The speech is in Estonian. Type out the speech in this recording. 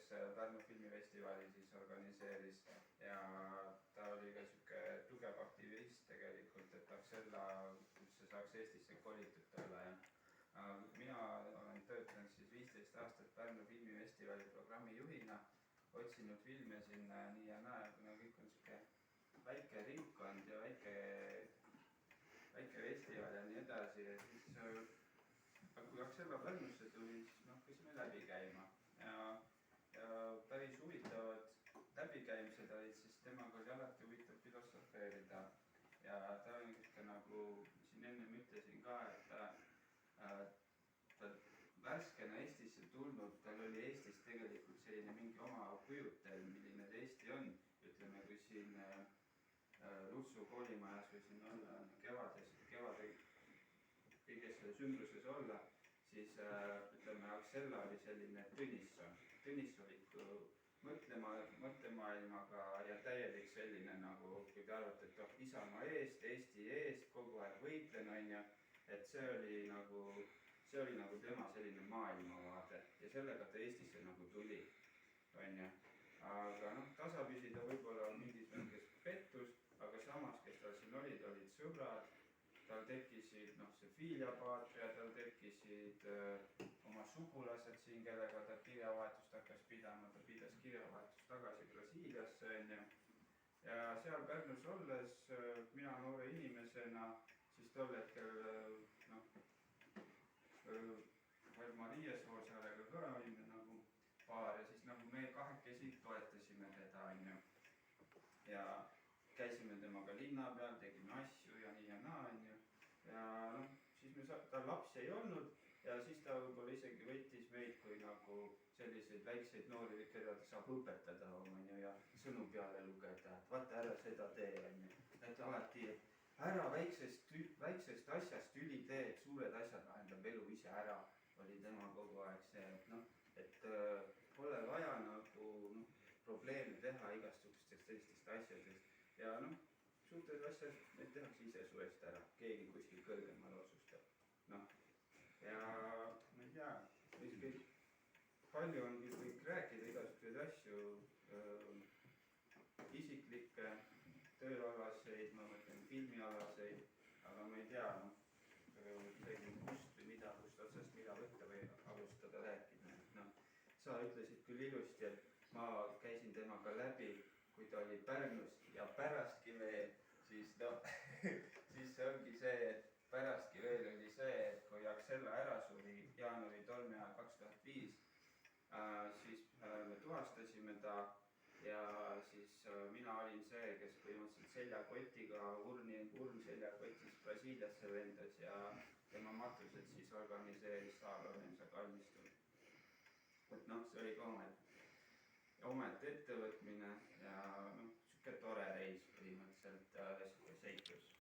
kes Pärnu filmifestivali siis organiseeris ja ta oli ka sihuke tugev aktivist tegelikult, et Axella üldse saaks Eestisse kolitud olla ja mina olen töötanud siis 15 aastat Pärnu filmifestivali programmi juhina, otsinud filme sinna nii ja naa, kuna kõik on sihuke väike ringkond ja väike festival ja nii edasi ja siis kui Axella Pärnusse tuli, siis hakkasime läbi käima ja päris huvitavad läbikäimised olid, sest temaga oli alati huvitav filosofeerida ja ta oli niisugune nagu siin ennem ütlesin ka, et ta värskena Eestisse tulnud, tal oli Eestis tegelikult selline mingi oma kujutel, milline Eesti on, ütleme kui siin Lutsu koolimajas või siin olla kevade kõiges selles ümbruses olla, siis ütleme, Axella oli selline Tõnissoniku mõttemaailmaga ja täielik selline nagu, kui te arvate, et Isamaa eest, Eesti eest, kogu aeg võitlen, on ju, et see oli nagu tema selline maailmavaade ja sellega ta Eestisse nagu tuli, on ju. Aga tasapisi ta võib-olla mingis mõttes pettus, aga samas, kes tal siin olid sõbrad, tal tekkisid see Filia-paatria, tal tekkisid oma sugulased siin, kellega ta kirjavahetust hakkas pidama, ta pidas kirjavahetust tagasi Brasiiliasse, on ju. Ja seal Pärnus olles, mina noore inimesena, siis tol hetkel, veel Maria Soosaarega ka olime nagu paar ja siis nagu me kahekesi toetasime teda, on ju. Ja käisime temaga linna peal, tegime asju ja nii ja naa, on ju. Ja siis tal lapsi ei olnud ja siis ta võib-olla isegi võttis meid kui nagu selliseid väikseid noori, keda ta saab õpetada, on ju, ja sõnu peale lugeda, et vaata ära seda tee, on ju. Et alati, ära väiksest asjast üli tee, et suured asjad lahendab elu ise ära, oli tema kogu aeg see, et pole vaja nagu probleeme teha igasugustest sellistest asjadest. Ja suurted asjad, need tehakse ise suvest ära, keegi kuskil kõrgemal otsustab. Ja ma ei tea, palju on kõik rääkida igasuguseid asju, isiklikke, tööalaseid, ma mõtlen filmialaseid, aga ma ei tea, kust või mida, kust otsast mida võtta või alustada rääkida. Sa ütlesid küll ilusti, et ma käisin temaga läbi, kui ta oli Pärnus ja pärastki veel, siis siis see ongi see, et pärastki veel oli see, et kui Axella ära suri jaanuari tolme ajal 2005, siis me tuvastasime ta ja siis mina olin see, kes põhimõtteliselt seljakotiga, urn seljakotis Brasiiliasse vendas ja tema matused siis organiseeris Saaloneemsa kalmistul. Et see oli ka omalt ettevõte